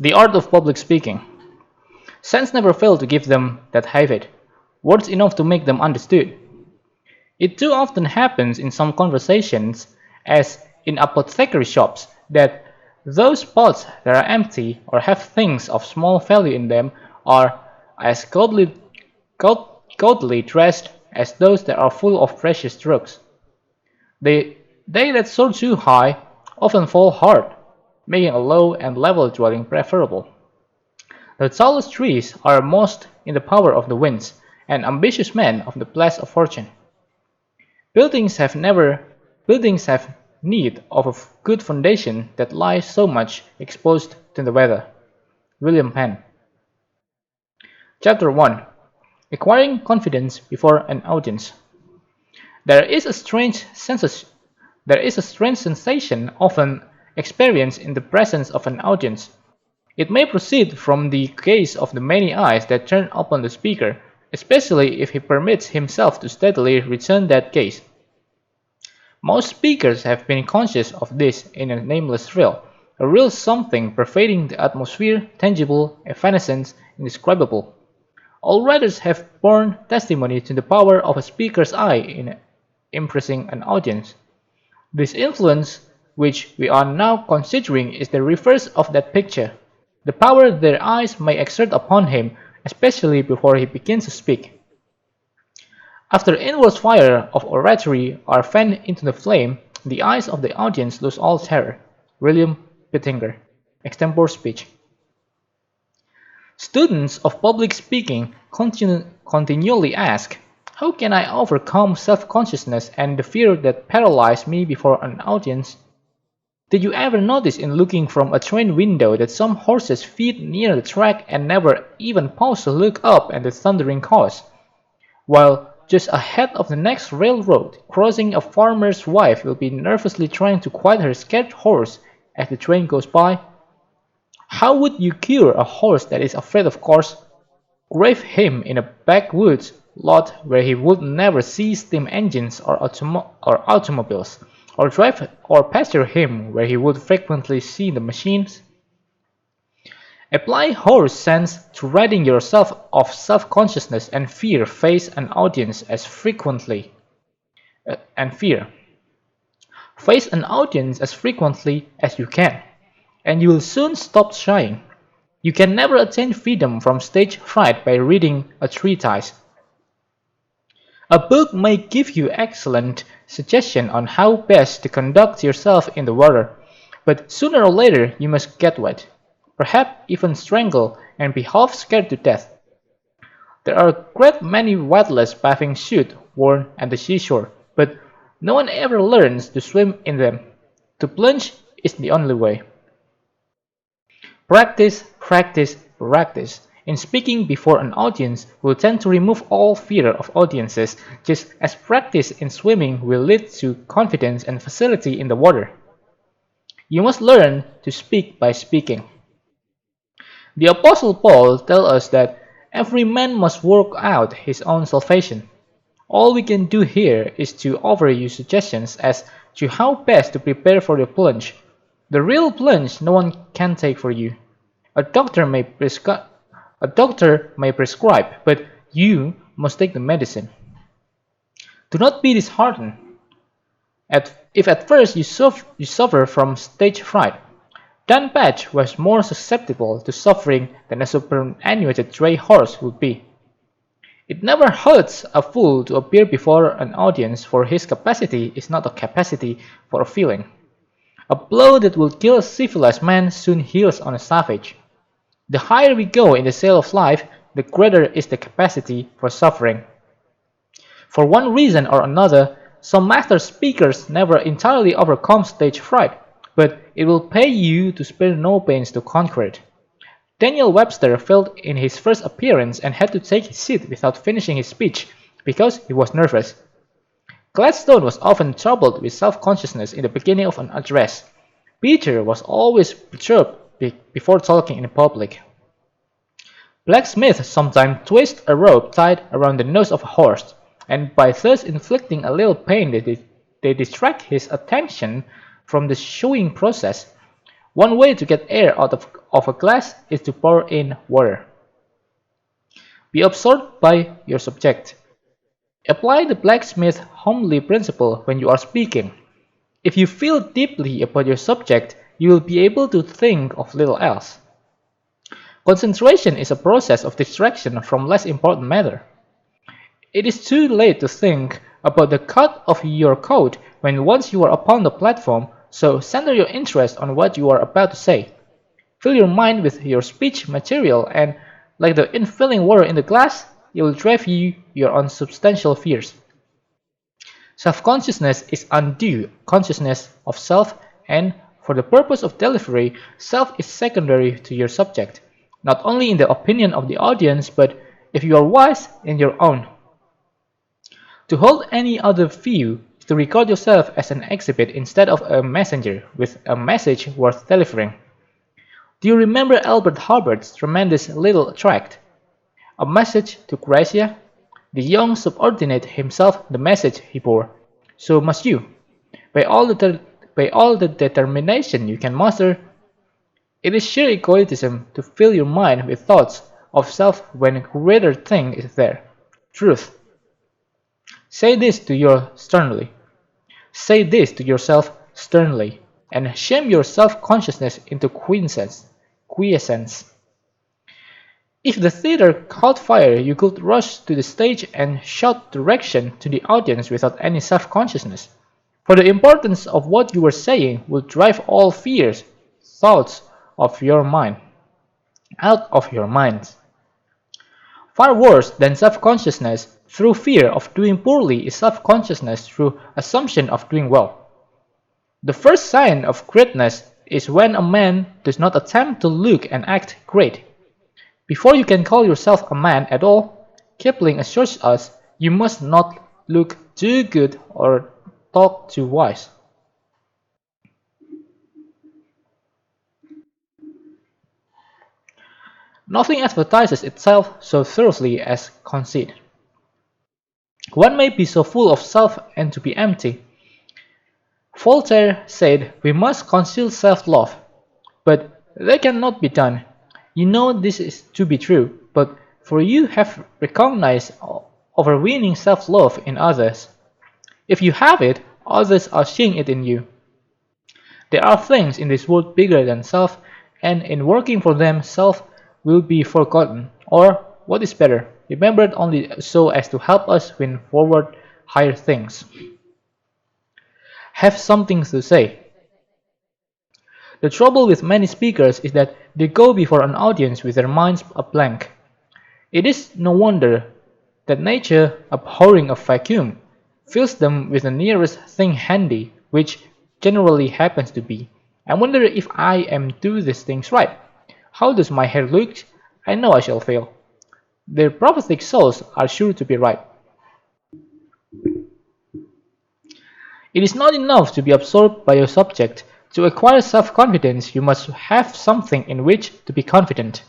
The art of public speaking. Sense never failed to give them that habit, words enough to make them understood. It too often happens in some conversations, as in apothecary shops, that those pots that are empty or have things of small value in them are as gaudily dressed as those that are full of precious drugs. They that soar too high often fall hard, making a low and level dwelling preferable. The tallest trees are most in the power of the winds, and ambitious men of the blast of fortune. Buildings have never Buildings have need of a good foundation that lies so much exposed to the weather. William Penn. Chapter 1. Acquiring confidence before an audience. There is a strange sensation often experienced in the presence of an audience. It may proceed from the gaze of the many eyes that turn upon the speaker, especially if he permits himself to steadily return that gaze. Most speakers have been conscious of this in a nameless thrill, a real something pervading the atmosphere, tangible, evanescent, indescribable. All writers have borne testimony to the power of a speaker's eye in impressing an audience. This influence, which we are now considering, is the reverse of that picture. The power their eyes may exert upon him, especially before he begins to speak. After the inward fire of oratory are fanned into the flame, the eyes of the audience lose all terror. William Pittinger, Extempore Speech. Students of public speaking continually ask, how can I overcome self-consciousness and the fear that paralyze me before an audience? Did you ever notice in looking from a train window that some horses feed near the track and never even pause to look up at the thundering cars, while just ahead of the next railroad crossing a farmer's wife will be nervously trying to quiet her scared horse as the train goes by? How would you cure a horse that is afraid of cars? Grave him in a backwoods lot where he would never see steam engines or automobiles, or drive or pasture him where he would frequently see the machines. Apply horse sense to ridding yourself of self-consciousness and fear. Face an audience as frequently and fear. Face an audience as frequently as you can, and you will soon stop shying. You can never attain freedom from stage fright by reading a treatise. A book may give you excellent suggestion on how best to conduct yourself in the water, but sooner or later you must get wet, perhaps even strangle and be half scared to death. There are a great many wadless bathing suits worn at the seashore, but no one ever learns to swim in them. To plunge is the only way. Practice, practice, practice. In speaking before an audience will tend to remove all fear of audiences, just as practice in swimming will lead to confidence and facility in the water. You must learn to speak by speaking. The Apostle Paul tells us that every man must work out his own salvation. All we can do here is to offer you suggestions as to how best to prepare for the plunge. The real plunge no one can take for you. A doctor may prescribe, but you must take the medicine. Do not be disheartened if at first you suffer from stage fright. Dan Patch was more susceptible to suffering than a superannuated dray horse would be. It never hurts a fool to appear before an audience, for his capacity is not a capacity for a feeling. A blow that will kill a civilized man soon heals on a savage. The higher we go in the scale of life, the greater is the capacity for suffering. For one reason or another, some master speakers never entirely overcome stage fright, but it will pay you to spare no pains to conquer it. Daniel Webster failed in his first appearance and had to take his seat without finishing his speech because he was nervous. Gladstone was often troubled with self-consciousness in the beginning of an address. Peter was always perturbed before talking in public. Blacksmiths sometimes twist a rope tied around the nose of a horse, and by thus inflicting a little pain they distract his attention from the shoeing process. One way to get air out of a glass is to pour in water. Be absorbed by your subject. Apply the blacksmith homely principle when you are speaking. If you feel deeply about your subject, you will be able to think of little else. Concentration is a process of distraction from less important matter. It is too late to think about the cut of your coat when once you are upon the platform, so center your interest on what you are about to say. Fill your mind with your speech material and, like the infilling water in the glass, it will drive you your unsubstantial fears. Self-consciousness is undue consciousness of self, and for the purpose of delivery, self is secondary to your subject, not only in the opinion of the audience, but, if you are wise, in your own. To hold any other view is to regard yourself as an exhibit instead of a messenger with a message worth delivering. Do you remember Albert Hubbard's tremendous little tract, A Message to Gracia? The young subordinate himself the message he bore. So must you. By all the determination you can muster. It is sheer egotism to fill your mind with thoughts of self when a greater thing is there, truth. Say this to your sternly. Say this to yourself sternly, and shame your self-consciousness into quiescence. If the theater caught fire, you could rush to the stage and shout direction to the audience without any self-consciousness. For the importance of what you were saying will drive all fears, thoughts of your mind, out of your minds. Far worse than self-consciousness through fear of doing poorly is self-consciousness through assumption of doing well. The first sign of greatness is when a man does not attempt to look and act great. Before you can call yourself a man at all, Kipling assures us, you must not look too good or talk too wise. Nothing advertises itself so thoroughly as conceit. One may be so full of self and to be empty. Voltaire said we must conceal self-love, but that cannot be done. You know this is to be true, but for you have recognized overweening self-love in others. If you have it, others are seeing it in you. There are things in this world bigger than self, and in working for them self will be forgotten, or, what is better, remembered only so as to help us win forward higher things. Have something to say. The trouble with many speakers is that they go before an audience with their minds a blank. It is no wonder that nature, abhorring a vacuum, fills them with the nearest thing handy, which generally happens to be. I wonder if I am do these things right. How does my hair look? I know I shall fail. Their prophetic souls are sure to be right. It is not enough to be absorbed by your subject. To acquire self-confidence, you must have something in which to be confident.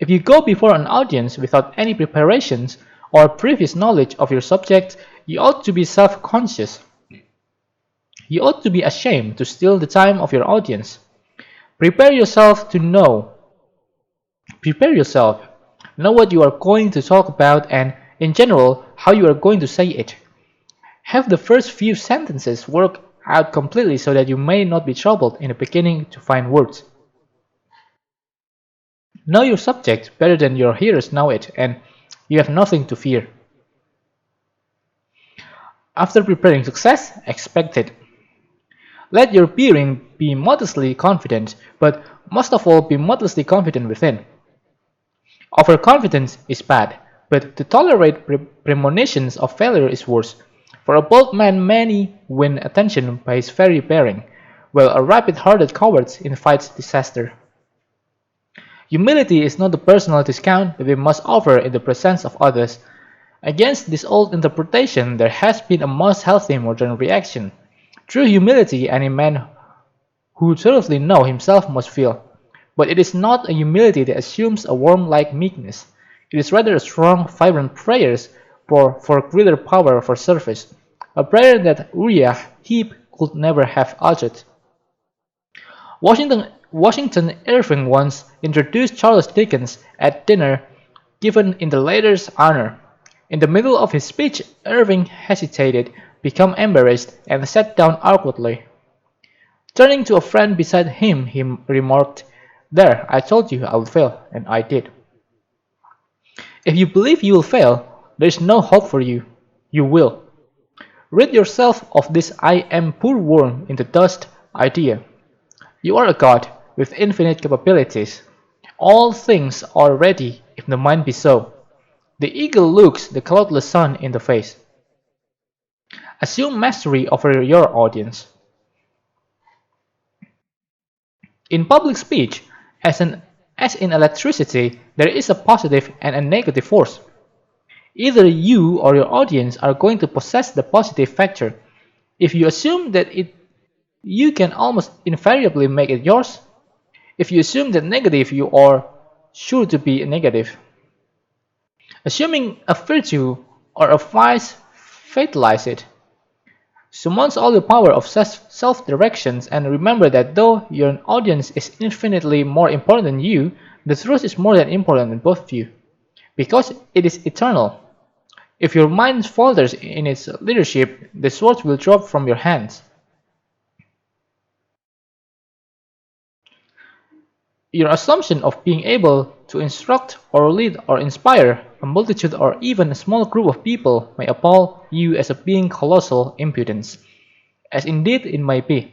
If you go before an audience without any preparations or previous knowledge of your subject, you ought to be self-conscious. You ought to be ashamed to steal the time of your audience. Prepare yourself to know. Prepare yourself. Know what you are going to talk about and, in general, how you are going to say it. Have the first few sentences work out completely so that you may not be troubled in the beginning to find words. Know your subject better than your hearers know it, and you have nothing to fear. After preparing success, expect it. Let your bearing be modestly confident, but most of all be modestly confident within. Overconfidence is bad, but to tolerate premonitions of failure is worse. For a bold man many win attention by his very bearing, while a rapid-hearted coward invites disaster. Humility is not the personal discount that we must offer in the presence of others. Against this old interpretation there has been a most healthy modern reaction. True humility any man who thoroughly knows himself must feel. But it is not a humility that assumes a worm-like meekness. It is rather a strong, vibrant prayer for greater power for service, a prayer that Uriah Heep could never have uttered. Washington Irving once introduced Charles Dickens at dinner given in the latter's honor. In the middle of his speech, Irving hesitated, became embarrassed, and sat down awkwardly. Turning to a friend beside him, he remarked, "There, I told you I would fail, and I did." If you believe you will fail, there is no hope for you. You will. Rid yourself of this "I am poor worm in the dust" idea. You are a god with infinite capabilities. All things are ready if the mind be so. The eagle looks the cloudless sun in the face. Assume mastery over your audience. In public speech, as in electricity, there is a positive and a negative force. Either you or your audience are going to possess the positive factor. If you assume that you can almost invariably make it yours. If you assume that negative, you are sure to be negative. Assuming a virtue or a vice, fatalize it. Summons all the power of self-directions and remember that though your audience is infinitely more important than you, the truth is more than important than both of you, because it is eternal. If your mind falters in its leadership, the sword will drop from your hands. Your assumption of being able to instruct or lead or inspire a multitude or even a small group of people may appall you as a being colossal impudence, as indeed it may be.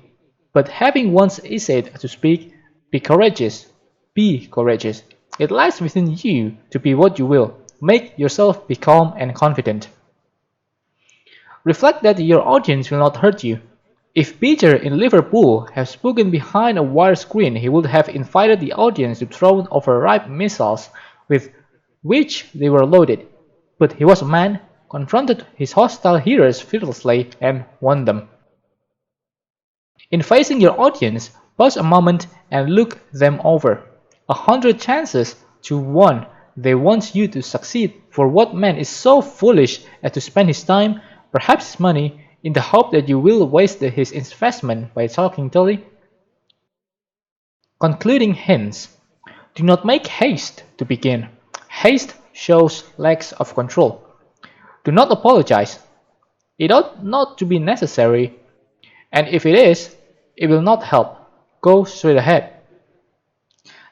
But having once essayed to speak, be courageous. Be courageous. It lies within you to be what you will. Make yourself be calm and confident. Reflect that your audience will not hurt you. If Peter in Liverpool had spoken behind a wire screen, he would have invited the audience to throw over ripe missiles with which they were loaded. But he was a man, confronted his hostile hearers fearlessly, and won them. In facing your audience, pause a moment and look them over. 100 chances to 1 they want you to succeed, for what man is so foolish as to spend his time, perhaps his money, in the hope that you will waste his investment by talking dully? Concluding hints. Do not make haste to begin. Haste shows lack of control. Do not apologize. It ought not to be necessary, and if it is, it will not help. Go straight ahead.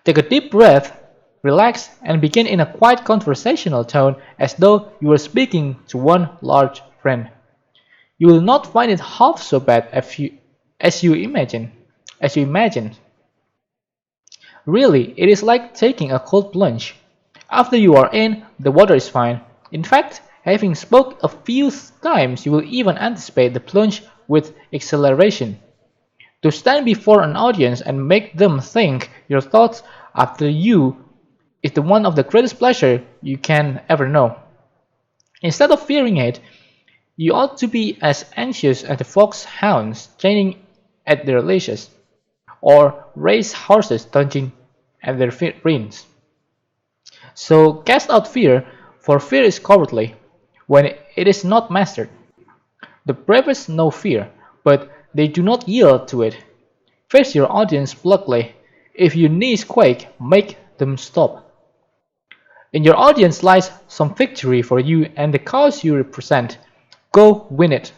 Take a deep breath, relax, and begin in a quiet conversational tone as though you were speaking to one large friend. You will not find it half so bad as you imagine. Really, it is like taking a cold plunge. After you are in, the water is fine. In fact, having spoke a few times, you will even anticipate the plunge with exhilaration. To stand before an audience and make them think your thoughts after you is the one of the greatest pleasure you can ever know. Instead of fearing it, you ought to be as anxious as the foxhounds training at their leashes, or race horses tugging at their reins. So cast out fear, for fear is cowardly when it is not mastered. The bravest know fear, but they do not yield to it. Face your audience bluntly. If your knees quake, make them stop. In your audience lies some victory for you and the cause you represent. Go win it.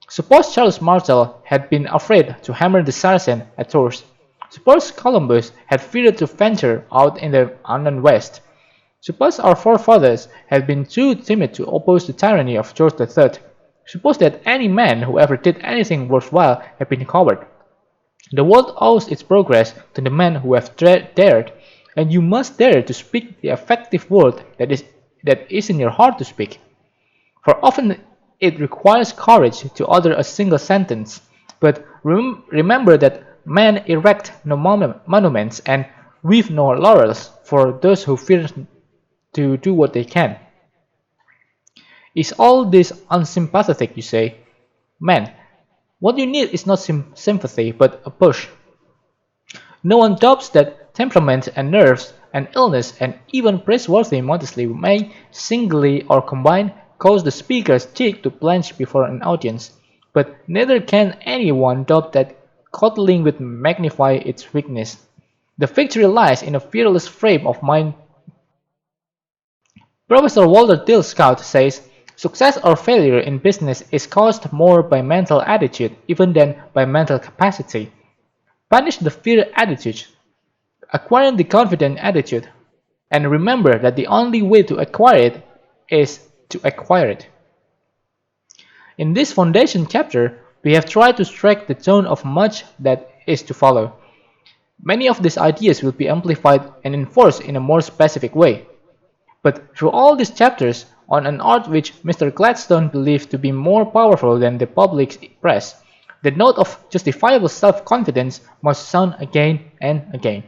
Suppose Charles Martel had been afraid to hammer the Saracen at Tours. Suppose Columbus had feared to venture out in the unknown West. Suppose our forefathers had been too timid to oppose the tyranny of George III. Suppose that any man who ever did anything worthwhile had been a coward. The world owes its progress to the men who have dared, and you must dare to speak the effective word that is in your heart to speak. For often it requires courage to utter a single sentence, but remember that men erect no monuments and weave no laurels for those who fear to do what they can. Is all this unsympathetic, you say? Man, what you need is not sympathy, but a push. No one doubts that temperament and nerves and illness and even praiseworthy modesty may, singly or combined, cause the speaker's cheek to blanch before an audience, but neither can anyone doubt that coddling would magnify its weakness. The victory lies in a fearless frame of mind. Professor Walter Dilscout says, success or failure in business is caused more by mental attitude even than by mental capacity. Banish the fear attitude, acquire the confident attitude, and remember that the only way to acquire it is to acquire it. In this foundation chapter, we have tried to strike the tone of much that is to follow. Many of these ideas will be amplified and enforced in a more specific way. But through all these chapters, on an art which Mr. Gladstone believed to be more powerful than the public press, the note of justifiable self-confidence must sound again and again.